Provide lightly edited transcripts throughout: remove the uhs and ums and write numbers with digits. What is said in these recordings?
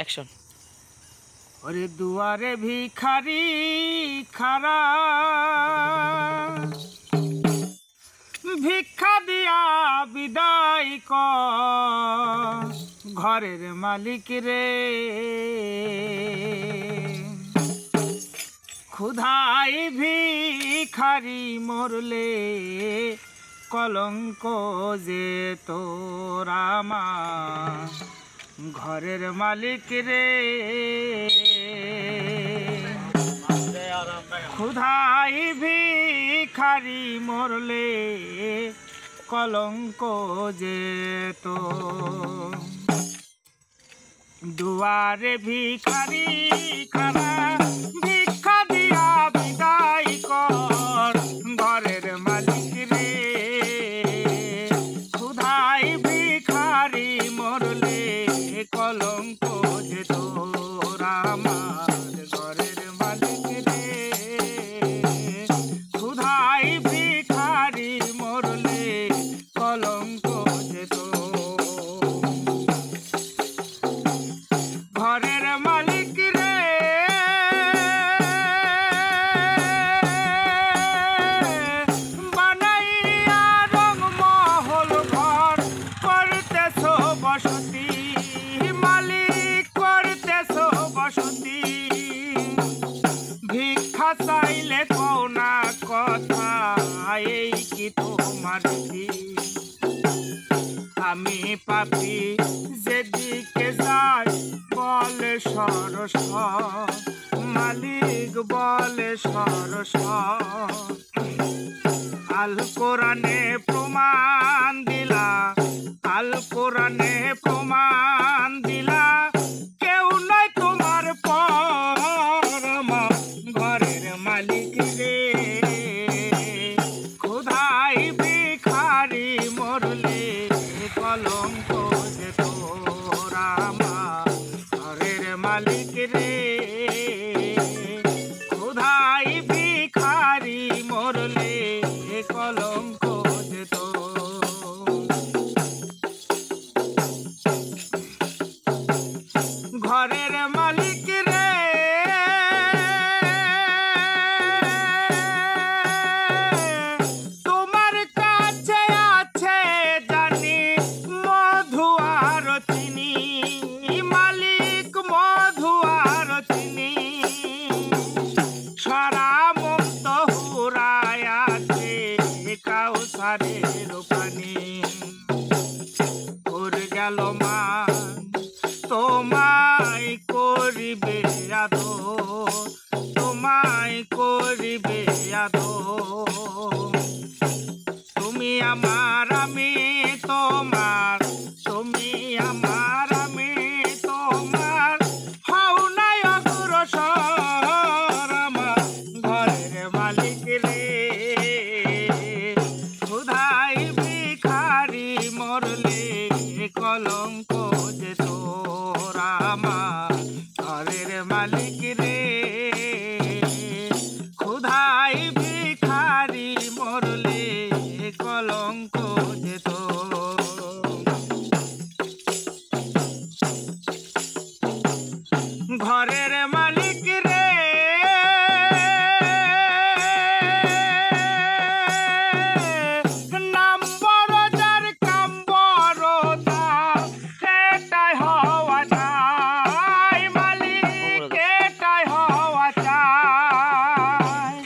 Action. ওরে দুয়ারে ভিখারি খারা ভিক্ষা দিয়া বিদায় কর ঘরের মালিক রে, ক্ষুধায় ভিখারি মরলে কলঙ্ক যে তোর আমার ঘরের মালিক রে, ক্ষুধায় ভিখারি মরলে কলঙ্ক যে তো। দুয়ারে ভিখারি খারা ভিক্ষা দিয়া বিদায় কর ঘরের মালিক রে, ক্ষুধায় ভিখারি মরলে কলঙ্ক যে তোর আমার ঘরের মালিক রে, ক্ষুধায় ভিখারি মরলে কলঙ্ক যে তোর ঘরের মালিক রে, বানাইয়া রংমহল ঘর করতেছ বসতি, মালিক করতেছ বসতি, ভিক্ষা চাইলে কোনা কথা এই কি তোমার দিন, আমি পাপি যেদিকে যাই বলে সরস মালিক বলে সরস, আল কোরআনে প্রমাণ দিলা, আল কোরআনে প্রমাণ দিলা, কেউ নয় তোমার পর ঘরের মালিক রে, ক্ষুধায় ভিখারি মরলে কলঙ্ক যে তোর আমার ঘরের মালিক রে, ক্ষুধায় ভিখারি মরলে কলঙ্ক যে তোর ঘরের মালিক রে, তোমার কাছে আছে জানি মধু আর চিনি, মালিক মধু আর চিনি, সারা মন্ত হুরায় আছে কাউসারের পানি, ওর গেল মা তোমায় করিবে আদর, তোমায় করিবে আদর, তুমি আমার আমি তোমার, তুমি আমার আমি তোমার, হও নাই অগ্রসর আমার ঘরের মালিক রে, ক্ষুধায় ভিখারি মরলে কলঙ্ক যে তোর আমার ঘরের মালিক রে, ক্ষুধায় ভিখারি মরলে কলঙ্ক যে তোর ঘরের মালিক রে, নাম বড় যার কাম বড় তার, এটাই হওয়া চাই মালিক, এটাই হওয়া চাই,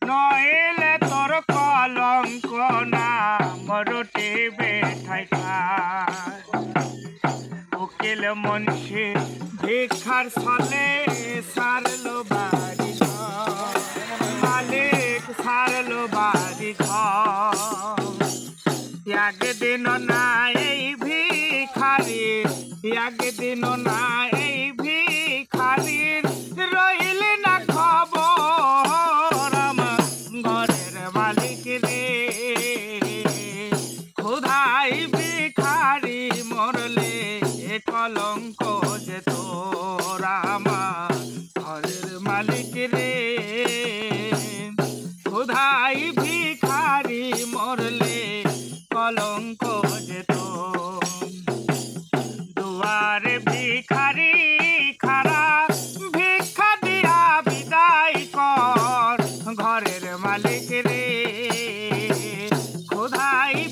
নইলে তোর কলঙ্ক নাম রোটে বেঠাই খায়, উকিল মুন্সি ভিক্ষার ছলে সারলো বাড়ি ঘর, মালিক সারলো বাড়ি ঘর, একদিন না এই ভিখারি, একদিন না এই ভিখারির রইল না খবর আমার ঘরের মালিক রে, ক্ষুধায় ভিখারি মরলে কলঙ্ক যে তোর আমার ঘরের মালিক রে, ক্ষুধায় ভিখারি মরলে কলঙ্ক যে তোর দুয়ারে ভিখারি ক্ষুধাই